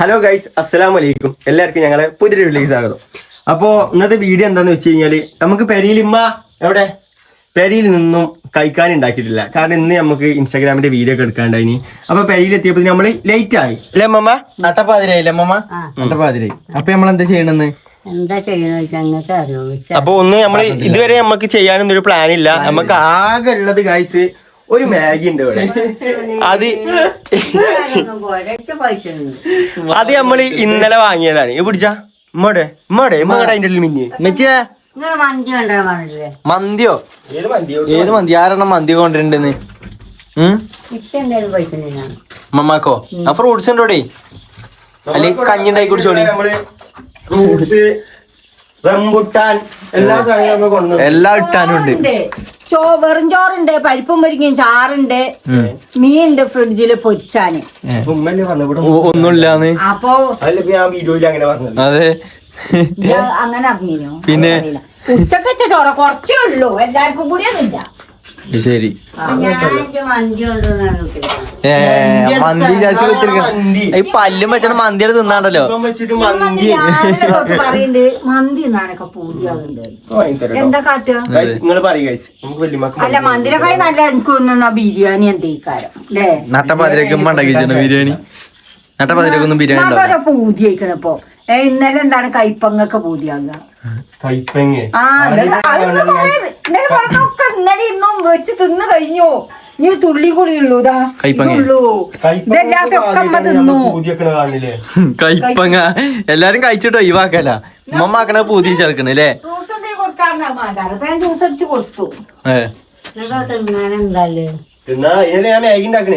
Hello guys, അസ്സലാമു അലൈക്കും. എല്ലാവർക്കും ഞങ്ങളെ പുതിയൊരു വീഡിയോയിലേക്ക് സ്വാഗതം. അപ്പോൾ ഇന്നത്തെ വീഡിയോ എന്താന്ന് വെച്ച് കഴിഞ്ഞാല് നമുക്ക് പെരിയിൽ നിന്നും കഴിക്കാൻ ഉണ്ടാക്കിയിട്ടില്ല. കാരണം ഇന്ന് നമുക്ക് ഇൻസ്റ്റാഗ്രാമിന്റെ വീഡിയോ ഒക്കെ എടുക്കാണ്ടായിനി. അപ്പൊ പെരിയിലെത്തിയപ്പോൾ നമ്മൾ ലേറ്റ് ആയി അല്ലേ അമ്മമ്മ? നട്ടപ്പാതിരായില്ലേ അമ്മമ്മ? നട്ടപ്പാതിരായി. അപ്പൊ നമ്മൾ എന്താ ചെയ്യണെന്ന് അപ്പൊ ഒന്ന് നമ്മൾ ഇതുവരെ നമുക്ക് ചെയ്യാനൊന്നും ഒരു പ്ലാൻ ഇല്ല. നമുക്ക് ആകെ ഉള്ളത് ഗൈസ് ഒരു മാഗി ഉണ്ട് ഇവിടെ. അത് നമ്മള് ഇന്നലെ വാങ്ങിയതാണ്. ഇത് പിടിച്ചാ ഇമ്മടെ അതിന്റെ ഉള്ളിൽ മിന്നി മെച്ചിയാ മന്തിയോ? ഏത് മന്തി? ആരെണ്ണം മന്തി കൊണ്ടിട്ടുണ്ടെന്ന് മമ്മാക്കോ? ആ ഫ്രൂട്ട്സ് ഉണ്ടോടെ അല്ലെങ്കിൽ കഞ്ഞി ഉണ്ടാക്കി കുടിച്ചോളി. ഫ്രൂട്ട്സ്, റംബുട്ടാൻ എല്ലാം ഇട്ടാനുണ്ട്. വെറും ചോറുണ്ട്, പരിപ്പും മുരിങ്ങയും ചാറുണ്ട്, മീനുണ്ട് ഫ്രിഡ്ജില് പൊരിച്ചാന്. ഒന്നുമില്ലാന്ന്. അപ്പൊ അതെ അങ്ങനെ അറിഞ്ഞോ? പിന്നെ ഉച്ചക്ക് വെച്ച ചോറ കുറച്ചേ ഉള്ളൂ, എല്ലാവർക്കും കൂടി ഒന്നുമില്ല. ശരി. മന്തി ഈ പല്ലും വെച്ചാൽ മന്തിയുടെ തിന്നാണ്ടല്ലോ. പറയണ്ട് മന്തി തിന്നാനൊക്കെ പൂതിയാകുന്നുണ്ട്. എന്താ കാട്ടുക? അല്ല മന്തിരക്കായി നല്ല എനിക്ക് തോന്നുന്ന ബിരിയാണി എന്തേക്കാരം അല്ലേ? നട്ടപ്പാതിരക്ക് ബിരിയാണി. നട്ടപ്പാതിരക്കൊന്നും ബിരിയാണി പൂതി കഴിക്കണം. ഇപ്പൊ ഇന്നലെ എന്താണ് കൈപ്പങ്ങൊക്കെ പൂതിയാകുക. ഇന്നലെ ഇന്നും വെച്ച് തിന്ന് കഴിഞ്ഞു. ഇനി തുള്ളി കുളിയുള്ളൂ. കൈപ്പങ്ങ എല്ലാരും കഴിച്ചിട്ടോ ഒഴിവാക്കല. ഉമ്മമാക്കണ പൂതി ചേർക്കണല്ലേ? ജ്യൂസ് അടിച്ച് കൊടുത്തു.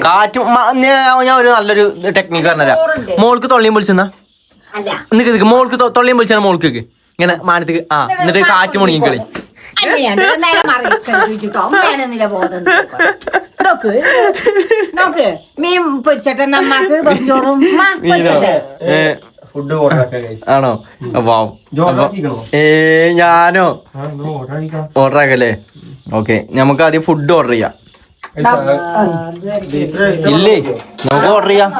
കാറ്റും ഞാൻ ഒരു നല്ലൊരു ടെക്നിക്ക് പറഞ്ഞുതരാം. മോൾക്ക് തൊള്ളിയും വിളിച്ചെന്നാ നിക്ക് മോൾക്ക് തൊള്ളിയും വിളിച്ചാൽ മോൾക്ക് ഇങ്ങനെ മാനത്തേക്ക് എന്നിട്ട് കാറ്റ് മുണിക്കളി. മീൻ പൊരിച്ചട്ടെ നമ്മക്ക് ആണോ? ഞാനോ ഓർഡർ ആക്കല്ലേ? ഓക്കെ, നമുക്ക് ആദ്യം ഫുഡ് ഓർഡർ ചെയ്യാം. ഇല്ലേ, നമുക്ക് ഓർഡർ ചെയ്യാം.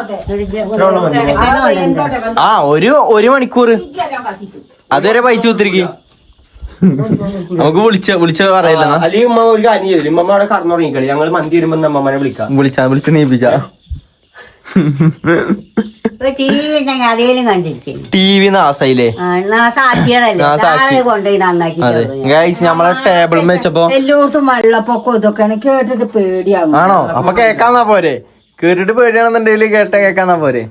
ഒരു മണിക്കൂർ അതുവരെ പൈസ കുത്തിരിക്കും. നമുക്ക് വിളിച്ച പറയില്ല. അല്ലെങ്കിൽ ഉമ്മ ഒരു കാര്യം ചെയ്തില്ല, ഉമ്മ അവിടെ കടന്നുറങ്ങിക്കളി. ഞങ്ങൾ മന്തി വരുമ്പോ അമ്മമ്മനെ വിളിച്ച് നീപ്പിച്ച. T V നാസായില്ലേ? അതെ ഗൈസ്, നമ്മളെ ടേബിൾ വെച്ചപ്പോ എല്ലായിടത്തും വെള്ളപ്പൊക്കം ഇതൊക്കെയാണ് കേട്ടിട്ട് പേടിയാവും. ആണോ? അപ്പൊ കേക്കാന്നാ പോരെ? കേട്ടിട്ട് പേടിയാണെന്നുണ്ടെങ്കിൽ കേക്കാന്നാ പോരെ?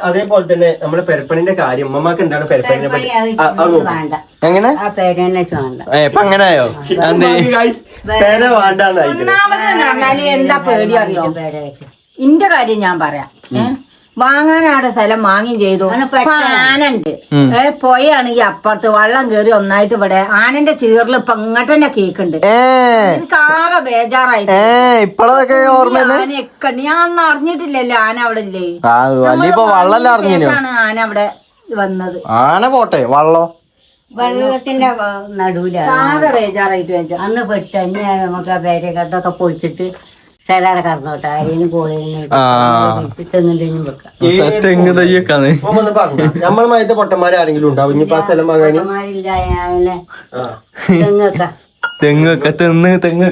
അതേപോലെ തന്നെ നമ്മളെ പെരപ്പണിന്റെ കാര്യം ഉമ്മമാക്ക് എന്താണ് പെരപ്പണിനെ പറ്റി എങ്ങനെ ഇപ്പൊ അങ്ങനെയോ? പെര വേണ്ടെന്നായി. എന്താ പേടി അറിയോ? ഇന്റെ കാര്യം ഞാൻ പറയാം. വാങ്ങാനാടെ സ്ഥലം വാങ്ങി ചെയ്തു. ആനുണ്ട് പൊയാണെങ്കിൽ അപ്പുറത്ത് വെള്ളം കയറി ഒന്നായിട്ട് ഇവിടെ ആനന്റെ ചീറിൽ ഇപ്പൊ ഇങ്ങോട്ട് തന്നെ കേക്കുണ്ട്. എനിക്ക് ആകെ ബേജാറായിട്ട് ആനയൊക്കെ ഞാൻ അറിഞ്ഞിട്ടില്ലല്ലോ ആന അവിടെ ഇല്ലേ. ആന അവിടെ വന്നത്. ആന പോട്ടെ, വെള്ളത്തിന്റെ നടുവില ആകെ ബേജാറായിട്ട് അന്ന് പെട്ട് നമുക്ക് ആ പേരൊക്കെ അതൊക്കെ പൊളിച്ചിട്ട് സ്ഥലം കറന്നോട്ടെ. ആരെയും തെങ്ങ് തയ്യക്കാണ്. നമ്മൾ മയത്തെ പൊട്ടന്മാരെങ്കിലും ഉണ്ടാവും. ഇനിയിപ്പോ ആ സ്ഥലം വാങ്ങാൻ തെങ്ങൊക്കെ തെങ്ങ്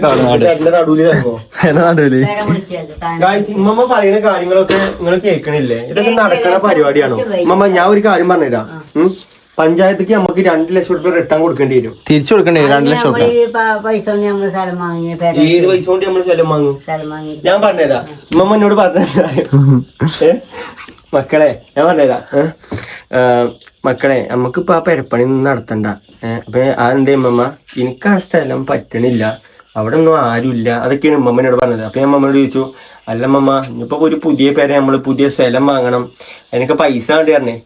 ഉമ്മ പറയുന്ന കാര്യങ്ങളൊക്കെ നിങ്ങൾ കേൾക്കണില്ലേ? ഇതൊക്കെ നടക്കണ പരിപാടിയാണോ? ഉമ്മ ഞാൻ ഒരു കാര്യം പറഞ്ഞുതരാം. പഞ്ചായത്തേക്ക് നമുക്ക് 2 ലക്ഷം രൂപ റിട്ടേൺ കൊടുക്കേണ്ടി വരും. തിരിച്ചു കൊടുക്കേണ്ടി വരും 2 ലക്ഷം രൂപ. ഏത് പൈസ കൊണ്ട് നമ്മൾ സ്ഥലം വാങ്ങും? ഞാൻ പറഞ്ഞുതരാം. ഉമ്മ എന്നോട് പറഞ്ഞ മക്കളെ, ഞാൻ പറഞ്ഞുതരാം. മക്കളെ, നമുക്കിപ്പോ ആ പെരപ്പണി നടത്തണ്ട. അപ്പൊ അതെന്തേ ഉമ്മ, എനിക്ക് ആ സ്ഥലം പറ്റണില്ല, അവിടെ ഒന്നും ആരുമില്ല. അതൊക്കെയാണ് ഉമ്മനോട് പറഞ്ഞത്. അപ്പൊ ഞാൻ ഉമ്മയോട് ചോദിച്ചു, അല്ല ഉമ്മ, ഇനിയിപ്പോ ഒരു പുതിയ പേര നമ്മള് പുതിയ സ്ഥലം വാങ്ങണം, എനിക്ക് പൈസ വേണ്ടി പറഞ്ഞേ.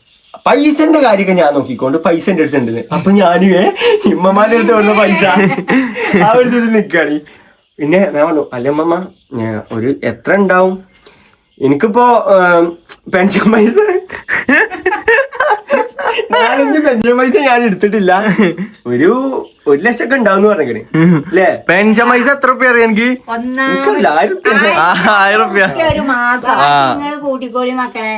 പൈസന്റെ കാര്യമൊക്കെ ഞാൻ നോക്കിക്കൊണ്ട് പൈസ എന്റെ അടുത്തുണ്ട്. അപ്പൊ ഞാനുവേ ഇമ്മമാരുടെ അടുത്ത് വന്ന പൈസ ആ ഒരു ദിവസം നിക്കാണ്. പിന്നെ ഞാൻ പറഞ്ഞു, അല്ല ഉമ്മ, ഒരു എത്ര ഉണ്ടാവും? എനിക്കിപ്പോ പെൻഷൻ പൈസ 4-5 പെൻഷൻ പൈസ ഞാൻ എടുത്തിട്ടില്ല. ഒരു 1 ലക്ഷം ഒക്കെ ഉണ്ടാവും പറഞ്ഞേ അല്ലേ? പെൻഷൻ പൈസ എത്ര റുപ്യ അറിയാം എനിക്ക്? 1000 റുപ്യ. ഒരു മാസം നിങ്ങൾ കൂട്ടിക്കോളി മക്കളെ.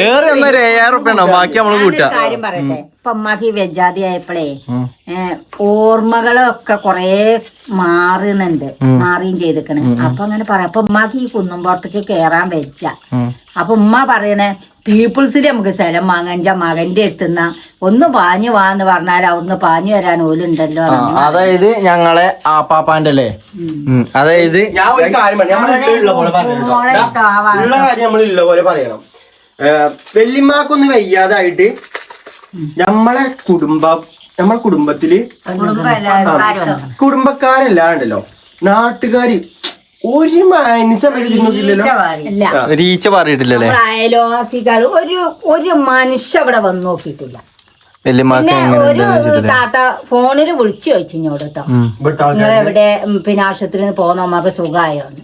ഏറി ഒന്നൊരു 7000 റുപ്യ ഉണ്ടാവും, ബാക്കി നമ്മള് കൂട്ടാ. കാര്യം പറയട്ടെ, ഇപ്പൊ അമ്മക്ക് ഈ വെജാതി ആയപ്പോഴേ ഓർമ്മകളൊക്കെ കൊറേ മാറുന്നുണ്ട്, മാറിയും ചെയ്തിക്കണ്. അപ്പൊ അങ്ങനെ പറയാം. അപ്പൊ ഉമ്മാക്ക് ഈ കുന്നുംപുറത്തേക്ക് കേറാൻ വെച്ച. അപ്പൊ ഉമ്മ പറയണേ പീപ്പിൾസിൽ നമുക്ക് സ്ഥലം വാങ്ങാൻ മകന്റെ എത്തുന്ന ഒന്ന് പാഞ്ഞു വാന്ന് പറഞ്ഞാൽ അവിടുന്ന് പാഞ്ഞു വരാൻ ഓലുണ്ടല്ലോ. അതായത് ഞങ്ങളെ ആപ്പാപ്പാന്റെ അല്ലേ? അതായത് ഞാൻ ഒരു കാര്യം നമ്മളുള്ള പോലെ നമ്മളുള്ള പോലെ പറയണം. വെല്ലിമാക്കൊന്ന് വയ്യാതായിട്ട് നമ്മളെ കുടുംബത്തില് കുടുംബക്കാരല്ലാണ്ടല്ലോ നാട്ടുകാര് ഒരു മനസ്സില്ലല്ലോ, റീച്ച പറഞ്ഞിട്ടില്ലല്ലേ? അയൽവാസികൾ ഒരു മനുഷ്യ ഇവിടെ വന്ന് നോക്കിയിട്ടില്ല. വെല്ലിമാക്ക് ഒരു താത്ത ഫോണിൽ വിളിച്ചു ചോദിച്ചു ഇങ്ങോട്ട് കേട്ടോ, നിങ്ങളെവിടെ പിന്നെ ആശുപത്രിയിൽ പോന്ന അമ്മക്ക് സുഖമായോന്ന്.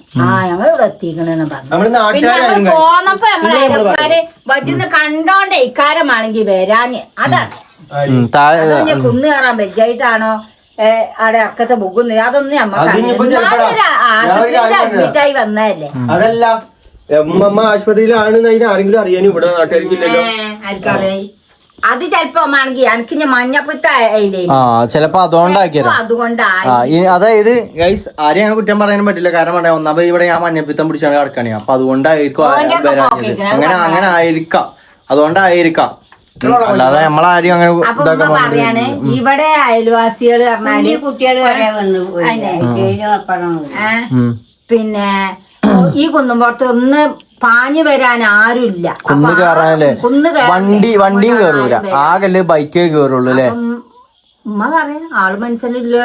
ഞങ്ങൾ ഇവിടെ എത്തിക്കണെന്ന് പറഞ്ഞു. പിന്നെ ഞങ്ങൾ പോന്നപ്പോ നമ്മളെ അയൽക്കാര് വജിന്ന് കണ്ടോണ്ടേ ഇക്കാരമാണെങ്കി വരാന്. അതാണ് കുന്നു കയറാൻ വെജായിട്ടാണോ അവിടെ അക്കത്തെ ബുക്കുന്നില്ല, അതൊന്നും നമ്മക്ക് ആശുപത്രിയിൽ അഡ്മിറ്റായി വന്നതല്ലേ. അതല്ല ഉമ്മ ആശുപത്രിയിലാണ് ആരെങ്കിലും അറിയാനും ഇവിടെ നാട്ടുകാർക്കില്ലല്ലോ. ആർക്കറിയാം? അത് ചെലപ്പോ ആണെങ്കിൽ എനിക്ക് ഞാൻ മഞ്ഞപ്പിത്തായില്ലേ, ചിലപ്പോ അതുകൊണ്ടായി. അതായത് ഗൈസ് ആരെയും അങ്ങനെ കുറ്റം പറയാനും പറ്റില്ല. കാരണം പറയാം, ഒന്നാമത് ഇവിടെ ഞാൻ മഞ്ഞപ്പിത്തം പിടിച്ചാണ് കിടക്കണേ. അപ്പൊ അതുകൊണ്ടായിരിക്കും അങ്ങനെ ആയിരിക്കാം, അതുകൊണ്ടായിരിക്കാം. അല്ലാതെ നമ്മളാരും അങ്ങനെ പറയാണ്. ഇവിടെ അയൽവാസികൾ പറഞ്ഞാല് കുട്ടികൾ വരെ വന്നു പിന്നെ ഈ കുന്നുംപുറത്ത് ഒന്ന് പാഞ്ഞു വരാൻ ആരുമില്ല. കുന്ന് കയറാനല്ലേ? വണ്ടിയും കേറൂല, ആകല്ലേ ബൈക്കേ കേറുള്ളൂ അല്ലേ? ഉമ്മ പറയാ ആള് മനസ്സിലില്ല.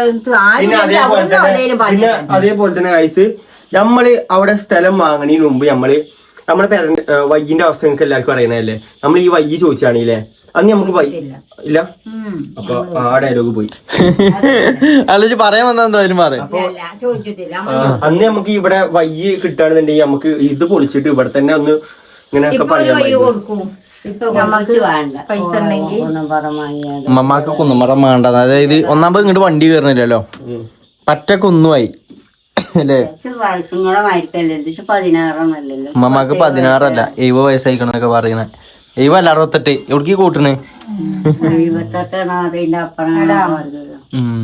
അതേപോലെ തന്നെ ഗൈസ്, നമ്മള് അവിടെ സ്ഥലം വാങ്ങണതിന് മുമ്പ് നമ്മളെ വയ്യിന്റെ അവസ്ഥ നിങ്ങൾക്ക് എല്ലാവർക്കും അറിയണല്ലേ. നമ്മൾ ഈ വയ്യി ചോദിച്ചാണില്ലേ, അന്ന് നമുക്ക് ഇല്ല. അപ്പൊ ആ ഡയലോഗ് പോയി. അല്ല പറയാൻ വന്നാലും അന്ന് നമുക്ക് ഇവിടെ വയ്യി കിട്ടുകയാണെന്നുണ്ടെങ്കിൽ നമുക്ക് ഇത് പൊളിച്ചിട്ട് ഇവിടെ തന്നെ ഒന്ന് ഇങ്ങനെയൊക്കെ ഉമ്മമാക്ക് കുന്നുമറം വേണ്ട. അതായത് ഒന്നാമത് ഇങ്ങോട്ട് വണ്ടി കയറുന്നില്ലല്ലോ, പറ്റ കുന്നുമായി അല്ലേ? ഉമ്മമാക്ക് 16 അല്ല 70 വയസ്സായിക്കണൊക്കെ പറയുന്നത്. 70 അല്ല 68. എവിടേക്ക് കൂട്ടണ്?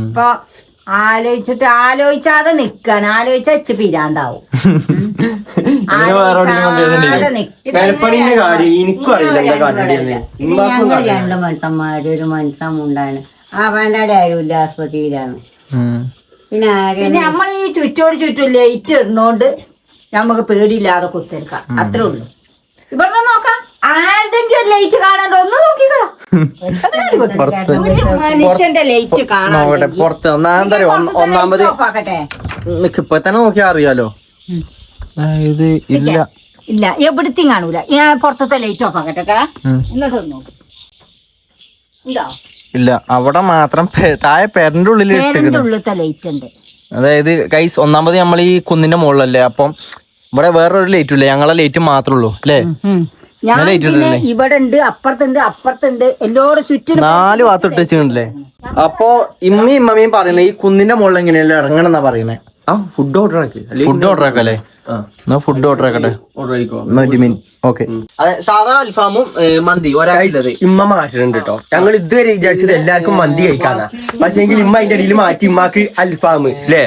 ഇപ്പൊ ആലോചിച്ചാതെ നിക്കാണ്. ആലോചിച്ച വെച്ച് പിരാണ്ടാവും. പെരപ്പണിന്റെ കാര്യം എനിക്കും അറിയില്ല. രണ്ട് മനുഷ്യന്മാര് ഒരു മനുഷ്യൻ ഉണ്ടാണ്. അവന്റെ ആരുമില്ല, ആസ്പത്രിയിലാണ്. പിന്നെ നമ്മൾ ഈ ചുറ്റും ലൈറ്റ് ഇടുന്നോണ്ട് നമുക്ക് പേടിയില്ലാതെ കുത്തിരിക്കാം, അത്രേ ഉള്ളൂ. ഇവിടെ നോക്കാം, ആരുടെങ്കിലും ലൈറ്റ് കാണാണ്ടോ ഒന്ന് നോക്കിക്കളാം. മനുഷ്യന്റെ ലൈറ്റ് കാണാൻ ഒന്നാമത് ഇപ്പൊ തന്നെ നോക്കിയാ അറിയാലോ. ഇല്ല എവിടത്തെയും കാണൂല. ഞാൻ പുറത്തത്തെ ലൈറ്റ് ഓഫ് ആക്കട്ടെ, എന്നിട്ട് നോക്കും. ഇല്ല, അവിടെ മാത്രം താഴെ പേരന്റെ ഉള്ളിലത്തെ ലൈറ്റ് ഉണ്ട്. അതായത് ഗൈസ്, ഒന്നാമത് നമ്മൾ ഈ കുന്നിന്റെ മുകളിലല്ലേ, അപ്പം ഇവിടെ വേറൊരു ലൈറ്റും ഇല്ല, ഞങ്ങളെ ലൈറ്റ് മാത്രമേ ഉള്ളൂ അല്ലേ? ഇവിടെ ഉണ്ട്, അപ്പുറത്തുണ്ട്, എല്ലാവരും ചുറ്റും 4 ഭാഗത്ത് ഇട്ട് വെച്ചിട്ടുണ്ടല്ലേ. അപ്പൊ ഇമ്മയും പറയുന്നത് ഈ കുന്നിന്റെ മുകളിൽ എങ്ങനെയല്ലേ ഇറങ്ങണം എന്നാ പറയുന്നത്. ഫുഡ് ഓർഡർ ആക്കല്ലേ? ഫുഡ് ഓർഡർ ആക്കട്ടെ. ഓക്കെ. സാധാ അൽഫാമും മന്തി ഒരാളുള്ളത് ഇമ്മ മാറ്റുന്നുണ്ട് കേട്ടോ. ഞങ്ങൾ ഇതുവരെ വിചാരിച്ചത് എല്ലാവർക്കും മന്തി കഴിക്കാനാ. പക്ഷെ എങ്കിൽ ഇമ്മ അതിന്റെ ഇടയിൽ മാറ്റി ഇമ്മാക്ക് അൽഫാം അല്ലേ?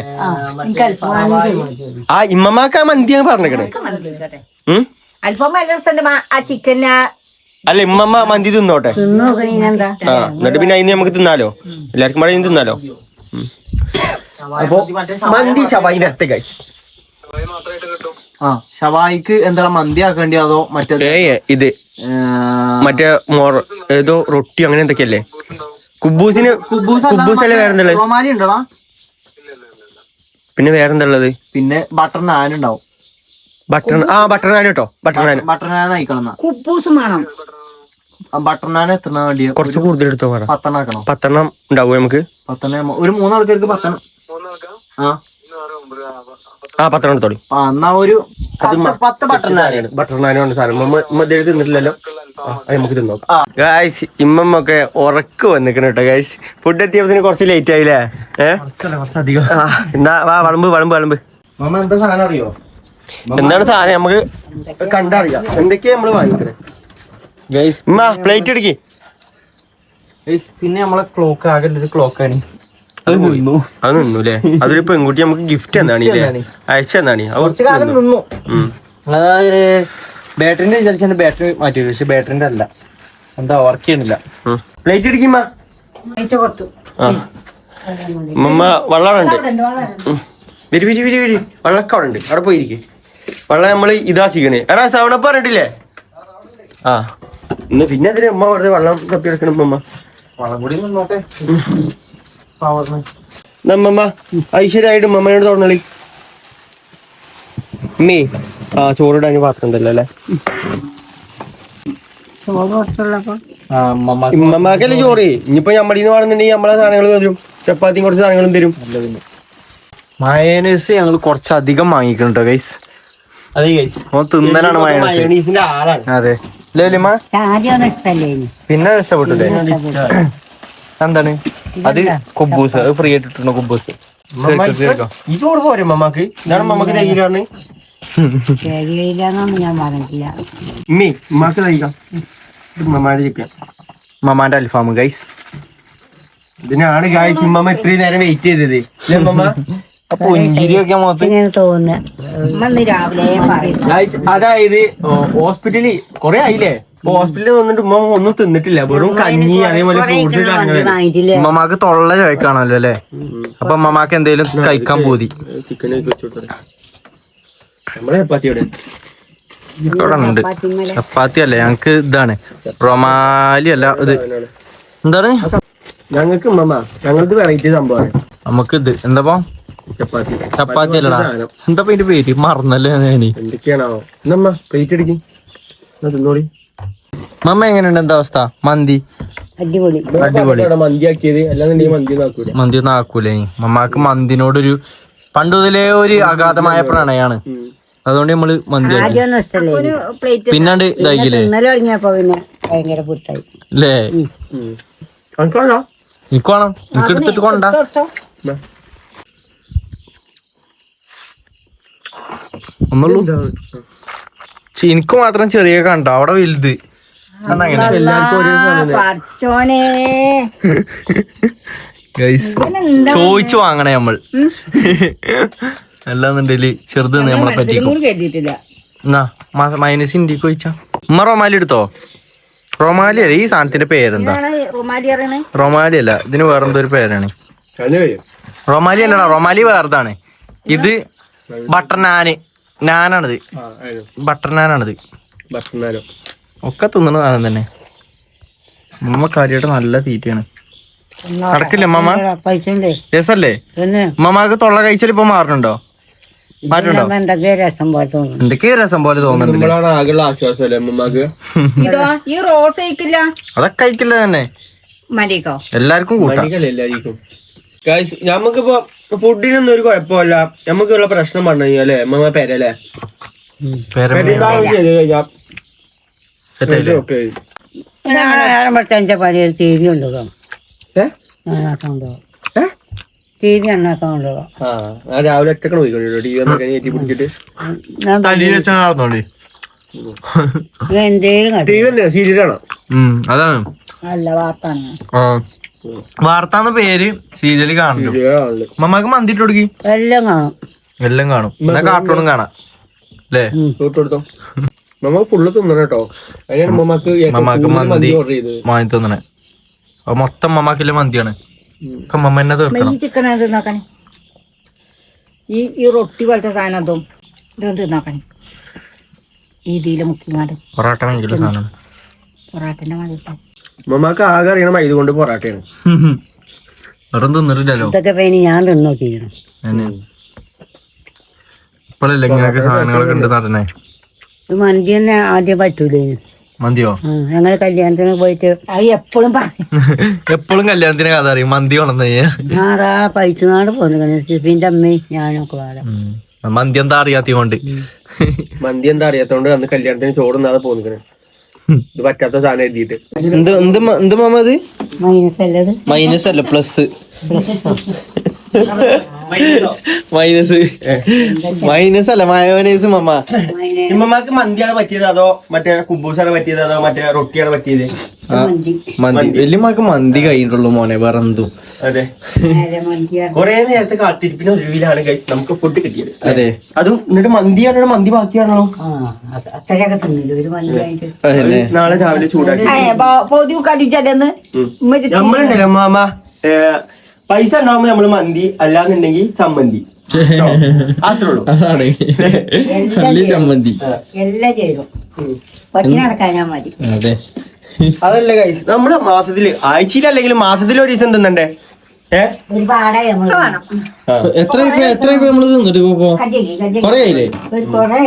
ഇമ്മമാക്ക് ആ മന്തി ഞാൻ പറഞ്ഞേക്കണേ. അൽഫാം ആ ചിക്കന് അല്ല, ഇമ്മമ്മ മന്തി തിന്നോട്ടെ. എന്നിട്ട് പിന്നെ അതിന് നമുക്ക് തിന്നാലോ, എല്ലാവർക്കും ഇവിടെ തിന്നാലോ. അപ്പൊ മന്തി ഷവായി വരട്ടെ ഗൈസ്. ഷവായിക്ക് എന്താ മന്തി ആക്കേണ്ടി അതോ മറ്റേ ഇത് മറ്റേ ഏതോ റൊട്ടി അങ്ങനെ എന്തൊക്കെയല്ലേ? കുബൂസല്ലേ വേറെന്തല്ലേ? പിന്നെ വേറെന്താ ഉള്ളത്? പിന്നെ ബട്ടർ നാൻ ഉണ്ടാവും. ബട്ടർ നാൻ കേട്ടോ. ബട്ടർ നാൻ ആയിക്കണം. കുബൂസും വേണം. ബട്ടർ നാൻ എത്ര വേണ്ടി? കുറച്ച് കൂടുതൽ എടുത്തോ. 10 ആക്കണം. 10 ഉണ്ടാവും നമുക്ക്. 10 ഒരു 3 ആൾക്കാർക്ക് 10. 10 എടുത്തോളി. എന്നാ ഒരു 10 ബട്ടർ നാൻ. ബട്ടർ നാനാണ് സാധനം. മധ്യ തിന്നിട്ടില്ലല്ലോ. നമുക്ക് തിന്നോ ഗായ്സ്. ഇമ്മൊക്കെ ഉറക്ക് വന്നിക്കണ കേട്ടോ ഗായ്സ്. ഫുഡ് എത്തിയപ്പോ കുറച്ച് ലേറ്റ് ആയില്ലേ? കുറച്ചധികം. എന്താ വാ വളമ്പ് വളമ്പ് വളമ്പ്. മമ്മ എന്താ സാധനം അറിയോ? എന്താണ് സാധനം നമുക്ക് കണ്ടറിയാം. എന്തൊക്കെയാ നമ്മള് വാങ്ങിക്കണേ ഗായ്സ്? ഉമ്മ പ്ലേറ്റ് എടുക്കി. പിന്നെ നമ്മളെ ക്ലോക്ക് ആകെ ക്ലോക്കാണ്. അത് നിന്നു. അത് നിന്നൂല്ലേ? അതൊരു പെൺകുട്ടി നമുക്ക് ഗിഫ്റ്റ് എന്താണ് അയച്ചെന്താണ്? കുറച്ച് കാലം നിന്നു. ബാറ്ററിന്റെ വിചാരിച്ചാൽ ബാറ്ററി മാറ്റി, പക്ഷെ ബാറ്ററിന്റെ അല്ല, എന്താ വർക്ക് ചെയ്യണില്ല. പ്ലേറ്റ് എടുക്കുമ്പ മമ്മ വെള്ളമുണ്ട്. വരി വരി വരി വരി. വെള്ളമൊക്കെ അവിടെ ഉണ്ട്. അവിടെ പോയിരിക്കും. വെള്ളം നമ്മള് ഇതാക്കിക്കണേ. എടാ സവണപ്പ് പറഞ്ഞിട്ടില്ലേ? ആ ഇന്ന് പിന്നെ അതിന് ഉമ്മ വെറുതെ വെള്ളം തപ്പി എടുക്കണം. ഉമ്മ വളം കൂടി നിന്നോട്ടെ. നമ്മമ്മ ഐശ്വര്യമായിട്ട് ഉമ്മയോട് തോന്നളി. ഉമ്മേ ആ ചോറിടാൻ പാത്രം ഉണ്ടല്ലോ അല്ലേ? ഉമ്മമാക്കല്ലേ ചോറ്. ഇനിയിപ്പോ നമ്മളിന്ന് വേണമെന്നുണ്ടെങ്കിൽ നമ്മളെ സാധനങ്ങൾ തരും. ചപ്പാത്തിയും കുറച്ച് സാധനങ്ങളും തരും. മയോനൈസ് ഞങ്ങൾ കുറച്ചധികം വാങ്ങിക്കുന്നുണ്ടോ ഗൈസ്? അതെ ഗൈസ്, തിന്നലാണ് മയോണൈസിന്റെ ആളാണ്. അതെ പിന്നെ ഇഷ്ടപ്പെട്ടില്ലേ? എന്താണ് അത്? കുബൂസ്. അത് ഫ്രീ ആയിട്ട് കിട്ടുന്ന കുബൂസ്. ഈ ചോറ് പോരെ മമ്മക്ക്? ഇതാണ് മമ്മക്ക് തൈരാണ്. ഞാൻ പറഞ്ഞിട്ടില്ല. ഉമ്മി ഉമ്മാക്ക് തൈക്കാം. ഉമ്മമാരെ ചിക്കൻ, മമാന്റെ അൽഫാം ഗൈസ്. ഇതിനാണ് ഗൈസ് ഉമ്മ ഇത്രയും നേരം വെയിറ്റ് ചെയ്തത്. ഉമ്മ പുഞ്ചിരിയൊക്കെ ഇങ്ങനെ തോന്നുന്നു രാവിലെ ഗൈസ്, അതായത് ഹോസ്പിറ്റലിൽ കൊറേ ആയില്ലേ? ഹോസ്പിറ്റലിൽ വന്നിട്ട് ഉമ്മ ഒന്നും തിന്നിട്ടില്ല. വെറും കഞ്ഞി അതേപോലെ ഫ്രൂട്ട്സ് കാര്യങ്ങളാണ്. ഉമ്മമാക്ക് തൊള്ള ചോദിക്കാണല്ലോ അല്ലേ? അപ്പൊ ഉമ്മമാക്ക് എന്തേലും കഴിക്കാൻ പോതി. ചിക്കൻ നമ്മളെ ചപ്പാത്തി ഇവിടെ ഉണ്ട്. ചപ്പാത്തി അല്ലേ ഞങ്ങക്ക്, ഇതാണ് റൊമാലി അല്ല, ഇത് എന്താണ് ഞങ്ങൾക്ക് ഉമ്മ. ഞങ്ങൾക്ക് വെറൈറ്റി സംഭവമാണ് നമുക്ക്. ഇത് എന്താ ചപ്പാത്തി. ചപ്പാത്തി അല്ലടാ, എന്താ ഇതിന്റെ പേര് മറന്നല്ലേ ഞാന്. എന്തൊക്കെയാണോ? എന്നമ്മ പ്ലേറ്റ് അടിക്കും തിന്നോളി. മമ്മ എങ്ങനെയുണ്ട്? എന്താ അവസ്ഥ? മന്തി അടിപൊളി. അടിപൊളി. മന്തി ആക്കിയത് അല്ലാന്നുണ്ടെങ്കിൽ മന്തി ആക്കൂല. മന്തി ഒന്നും ആക്കൂലേ? മമ്മക്ക് മന്തിനോടൊരു പണ്ട് മുതലേ ഒരു അഗാധമായ പ്രണയാണ്. അതുകൊണ്ട് നമ്മള് മന്തി ആദ്യമൊന്നും ഇഷ്ടല്ലേ, പിന്നാണ്ട് ഇതായില്ലേ? ഇന്നലെ തുടങ്ങിയപ്പോ പിന്നെ ഭയങ്കര പുത്തായി അല്ലേ? എനിക്ക് എനിക്ക് വേണം, എനിക്ക് എടുത്തിട്ട് കൊണ്ട. ഒന്നുള്ളൂ. എനിക്ക് മാത്രം ചെറിയ കണ്ട, അവിടെ വലുത്. ചോദിച്ചു വാങ്ങണേ നമ്മൾ. അല്ലാന്നുണ്ടെങ്കില് ചെറുത് നമ്മളെ പറ്റിക്കും. എന്നാ മൈനസ് ഇന്ത്യക്ക് ചോദിച്ചാ ഉമ്മ റൊമാലി എടുത്തോ? റൊമാലി അല്ല ഈ സാധനത്തിന്റെ പേരെന്താ? റൊമാലി അല്ല, ഇതിന് വേറെന്തോ ഒരു പേരാണ്. റൊമാലി അല്ലടാ, റൊമാലി വേറെതാണ്. ഇത് ബട്ടർ നാന്. നാനാണിത്, ബട്ടർ നാനാണിത്. ഒക്കെ തിന്നണ സാധനം തന്നെ. ഉമ്മ കാര്യമായിട്ട് നല്ല തീറ്റയാണ്. നടക്കില്ലേ അമ്മമ്മ? രസല്ലേ ഉമ്മമാക്ക്? തൊള്ള കഴിച്ചാൽ ഇപ്പൊ മാറുന്നുണ്ടോ? മാറ്റുണ്ടോ? എന്തൊക്കെയോ രസം പോലെ തോന്നുന്നുണ്ട്. അതൊക്കെ കഴിക്കില്ല തന്നെ, എല്ലാവർക്കും കൂട്ടാം. നമുക്കിപ്പോ ഫുഡിനൊന്നും ഒരു കുഴപ്പമില്ല. നമുക്കുള്ള പ്രശ്നം പറഞ്ഞു കഴിഞ്ഞാലേ അമ്മ പേരല്ലേ TV ഉണ്ടോ? TV എണ്ണാക്കാണ്ടോ? രാവിലെ ഒറ്റക്കണ പോയിക്കോട്ടോ ടി വി ഒന്നൊക്കെ ഏറ്റി പിടിച്ചിട്ട്. എന്തേലും ടി വി സീരിയലാണോ? അതാണ് അല്ല വാർത്താണ്. വാർത്താന്ന് പേര്, സീരിയല് കാണുന്നു. മമ്മക്ക് മന്തി ഇട്ട് കൊടുക്കി. എല്ലാം കാണും, എല്ലാം കാണും. എന്നാ കാർട്ടൂണും കാണാം അല്ലേ? കൊടുത്തോ നമ്മക്ക് ഫുള്ള് തിന്നണം കേട്ടോ. അതിനാണ് മമ്മക്ക് മന്തി വാങ്ങി തിന്നണേ. അപ്പൊ മൊത്തം മമ്മക്കില്ല മന്തിയാണ്. മമ്മ തന്നെ തീർക്കണം. ഈ ചിക്കൻ തിന്നാക്കാന്, ഈ റൊട്ടി പോലത്തെ സാധനം അതും ഇതും തിന്നാക്കാന്. ഇതില് മുക്കിങ്ങാട് പൊറാട്ട ഭയങ്കര സാധനം. പൊറാട്ടന്റെ മതി. മമ്മക്ക് ആകെ അറിയണം ഇത് കൊണ്ട് പൊറാട്ടയാണ്. വെറും തിന്നിട്ടില്ലല്ലോ. ഇതൊക്കെ ഞാൻ തിന്നോക്കിക്കണം. ഇപ്പോഴല്ലേ ഇങ്ങനെയൊക്കെ സാധനങ്ങളൊക്കെ ഉണ്ട് നടന്നേ. മന്തി തന്നെ ആദ്യം പറ്റൂലേ? മന്തിയോ? ഞങ്ങള് കല്യാണത്തിന് പോയിട്ട് അത് എപ്പോഴും പറയും. എപ്പോഴും കല്യാണത്തിന് കഥ അറിയും. മന്തി കൊണ്ടു ഞാറാ പൈസനാട് പോന്നു സിഫിന്റെ അമ്മയും ഞാനൊക്കെ വേറെ. മന്തി എന്താ അറിയാത്ത കൊണ്ട്. മന്തി എന്താ അറിയാത്തോണ്ട് അന്ന് കല്യാണത്തിന് ചോറുന്നാതെ പോന്നിക്കണേ. ഇത് പറ്റാത്ത സാധനം എഴുതിയിട്ട്. എന്ത് മാമ അത്? മൈനസ് അല്ലത്, മൈനസ് അല്ല പ്ലസ്. മൈനസ് അല്ല മയോനൈസ് മാമ. ഇമ്മമാക്ക് മന്തിയാണ് പറ്റിയത് അതോ മറ്റേ കുബൂസാണ് പറ്റിയത് അതോ മറ്റേ റൊട്ടിയാണ് പറ്റിയത്? മന്തി. വല്യമ്മക്ക് മന്തി കഴിഞ്ഞിട്ടുള്ളൂ മോനെ, വേറെ എന്തും. അതെ, കൊറേ നേരത്തെ കാത്തിരിപ്പിന് ഒഴിവിലാണ് ഗൈസ് നമുക്ക് ഫുഡ് കിട്ടിയത്. അതെ, അതും എന്നിട്ട് മന്തിയാണോ? മന്തി ബാക്കിയാണല്ലോ. അത്രയൊക്കെ തിന്നില്ല ഒരു മന്തി കഴിഞ്ഞിട്ട്. നാളെ രാവിലെ ചൂടാക്കി പൊതി കടിച്ചതെന്ന് നമ്മളുണ്ടല്ലോ മാമ, പൈസ ഉണ്ടാവുമ്പോ നമ്മള് മന്തി, അല്ലാന്നുണ്ടെങ്കിൽ ചമ്മന്തി. അത്രേ ഉള്ളൂ. ചമ്മന്തി എല്ലാം ചെയ്തു പറ്റി നടക്കാനാ മതി. അതെ, അതല്ല ഗൈസ്, നമ്മള് മാസത്തില് ആഴ്ചയിൽ അല്ലെങ്കിൽ മാസത്തിൽ ഒരു ദിവസം തിന്നണ്ടേ? ഒരു പാടായി നമ്മള് എത്ര നമ്മള് തിന്നിട്ട് ഇപ്പൊ കൊറേ ആയില്ലേ? ഒരു കൊറേ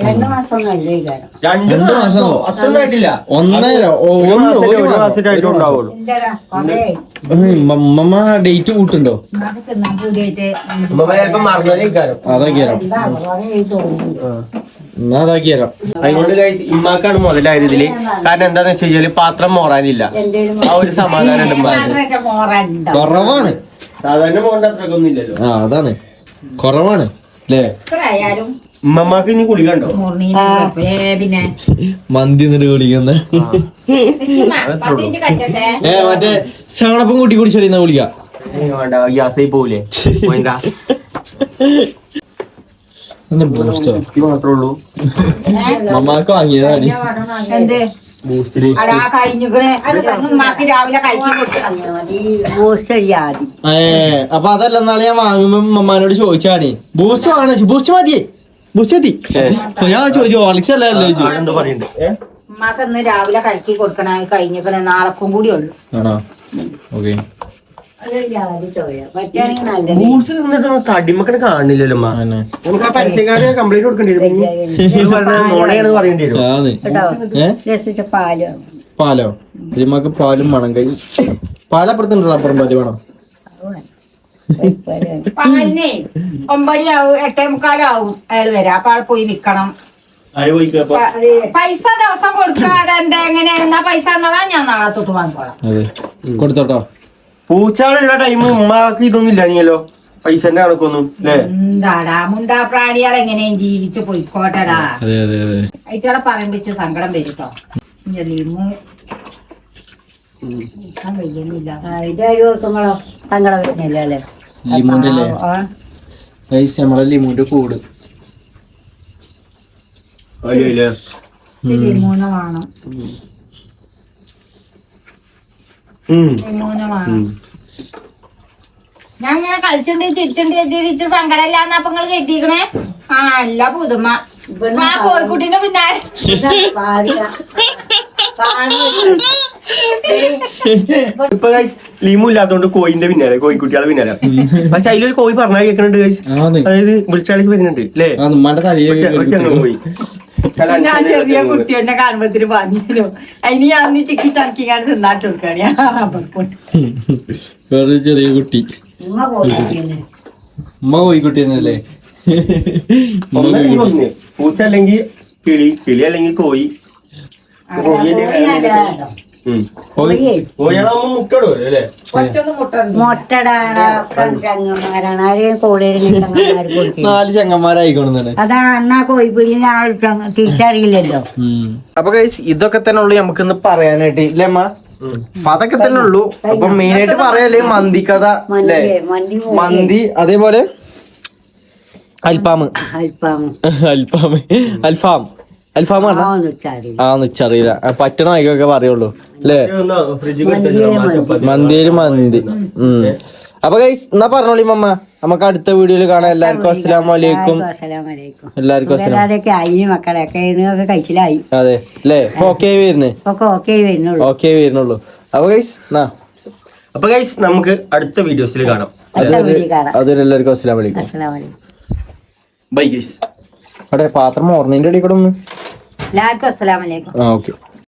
2 മാസം അല്ലേ കാരണം 2 മാസം അത്രയൊന്നും ആയിട്ടില്ല. 1.5 മാസമായിട്ടും ഉണ്ടാവുള്ളൂ. മമ്മ ഡേറ്റ് കൂട്ടുണ്ടോ? ചിലപ്പോ മറന്നതേക്കാരം. അതാക്കിയാലോ, എന്നാ അതാക്കിയാലോ. അതുകൊണ്ട് ഗൈസ് ഇമ്മാക്കാണ് മുതലായത് ഇതില്. കാരണം എന്താന്ന് വെച്ച് കഴിഞ്ഞാല് പാത്രം മോറാനില്ല, ആ ഒരു സമാധാനം ഉണ്ട്. കുറവാണ്, സാധാരണ മോണ്ട അത്രയൊക്കെ ഒന്നും ഇല്ലല്ലോ. ആ അതാണ് കുറവാണ് അല്ലേ? ഉമ്മമാക്ക് ഇനി കുളി കണ്ടോ? പിന്നെ മന്തി എന്നിട്ട് കുളിക്കുന്ന മറ്റേ ശവണപ്പം കൂട്ടി കുടിച്ചോളിന്ന കുളിക്ക വേണ്ട, ഗ്യാസായി പോവില്ലേ? മാത്രേ ഉള്ളൂ. മമ്മാക്ക് വാങ്ങിയതാണ്. എന്ത് അടാ കഴിഞ്ഞിക്കണേ രാവിലെ അപ്പൊ അതല്ല, നാളെ ഞാൻ വാങ്ങുമ്പോ മമ്മാനോട് ചോദിച്ചാണ് ബൂസ്റ്റ് വാങ്ങണ. ബൂസ്റ്റ് മതിയേ, ബൂസ്റ്റ് മതി. ഞാൻ ചോദിച്ചു ഓർലിക്സ് അല്ലല്ലോ ചോദിച്ചു. എന്തോ പറയുന്നുണ്ട്. ഉമ്മാക്ക് ഇന്ന് രാവിലെ കലക്കി കൊടുക്കണ കഴിഞ്ഞിക്കണേ, നാളെക്കും കൂടി ഉള്ളു. ആണോ? ഓക്കെ. തടിമക്കടെ കാണില്ലല്ലോ. നമുക്ക് ആ പരസ്യക്കാരെ കംപ്ലൈന്റ് കൊടുക്കേണ്ടി വരും. നോണയാണെന്ന് പറയേണ്ടി വരും. പാലോ? ഇതിമക്ക് പാലും വേണം. കൈ പാലപ്പുറത്തുണ്ട്, റബ്ബറും പാല് വേണം. പാലിനെ 9 ആവും, 8:45 ആവും അയാൾ വരാം. അപ്പൊ അവിടെ പോയി നിക്കണം. പൈസ ദിവസം കൊടുക്കാതെ എന്താ എങ്ങനെയാ പൈസ എന്നതാ ഞാൻ നാളെ തൊട്ട് വാങ്ങിക്കോളാം. അതെ, കൊടുത്തോട്ടോ. പൂച്ചാളുള്ള ടൈം ഉമ്മാക്ക് ഇതൊന്നും ഇല്ലല്ലോ, പൈസന്റെ കണക്കൊന്നും അല്ലേ? എന്താടാ മുണ്ടാ പ്രാണികൾ എങ്ങനെയും ജീവിച്ച് പോയിക്കോട്ടെടാ. അയിട്ടോടെ പറമ്പിച്ച് സങ്കടം വരും കേട്ടോ. സങ്കടം വരുന്നില്ല അല്ലേ? ലിമുന്റെ അല്ലേ? നമ്മളെ ലിമുന്റെ കൂട് ലിമൂന വേണം, ലിമൂന വേണം. ഞാൻ ഇങ്ങനെ കളിച്ചുണ്ട് ചിരിച്ചുണ്ട് തിരിച്ച് സങ്കടമില്ലാന്ന് അപ്പൊ നിങ്ങൾ കെട്ടിക്കണേ. ആ അല്ല പുതുമ ആ കോഴിക്കുട്ടീനെ പിന്നാലെ ഇപ്പൊ ലീമു ഇല്ലാത്തോണ്ട് കോയിന്റെ പിന്നാലെ, കോഴിക്കുട്ടികളെ പിന്നാലെ. പക്ഷെ അതിലൊരു കോഴി പറഞ്ഞാൽ കേൾക്കുന്നുണ്ട് ഗൈസ്. അതായത് വിളിച്ചാലേക്ക് വരുന്നുണ്ട് അല്ലേ? പോയി ഞാൻ ചെറിയ കുട്ടി എന്നെ കാണുമ്പത്തിന് പറഞ്ഞിരുന്നു. അതിന് ഞാൻ ചിക്കി ചടക്കിങ്ങാണ്ട് തിന്നാട്ട് കൊടുക്കാണ്. ചെറിയ കുട്ടി ഉമ്മ കോഴിക്കുട്ടി എന്നല്ലേ? ഒന്ന് പൂച്ച അല്ലെങ്കിൽ കിളി, കിളി അല്ലെങ്കിൽ കോഴി. കോഴിയാകുമ്പോ മുട്ടടോ അല്ലേ? ചങ്ങന്മാരാണ് ആരെയും കോഴിയിൽ 4 ചങ്ങന്മാരായിക്കോണെന്നാണ്. അതാ അണ്ണാ കോഴിപ്പുലിനെ ആൾ തിരിച്ചറിയില്ലല്ലോ. അപ്പൊ ഗൈസ് ഇതൊക്കെ തന്നെ ഉള്ളു നമുക്കിന്ന് പറയാനായിട്ട് ഇല്ലേ അമ്മ? അപ്പൊ അതൊക്കെ തന്നെ ഉള്ളു. അപ്പൊ മെയിൻ ആയിട്ട് പറയല്ലേ മന്തി കഥ അല്ലേ? മന്തി, അതേപോലെ അൽഫാം അറിയില്ല, പറ്റണ വൈകൊക്കെ പറയുള്ളൂ അല്ലേ? മന്തിയില് മന്തി. അപ്പൊ ഗൈസ് എന്നാ പറഞ്ഞോളി മമ്മ, നമുക്ക് അടുത്ത വീഡിയോയിൽ കാണാം. എല്ലാവർക്കും അസ്സലാമു അലൈക്കും. എല്ലാവർക്കും മക്കളെയൊക്കെ കഴിച്ചിലായി. അതെ അല്ലേ? ഓക്കെ വരുന്നുള്ളൂ. അപ്പൊ ഗൈസ് അപ്പൊ ഗൈസ് നമുക്ക് അടുത്ത വീഡിയോസിൽ കാണാം. അതുവരെ എല്ലാവർക്കും അസ്സലാമു അലൈക്കും. Bye guys. അവിടെ പാത്രം ഓർമ്മേന്റെ ഇടയിൽ കൂടെ ഒന്ന്. എല്ലാവർക്കും അസ്സലാമു അലൈക്കും. ഓക്കെ.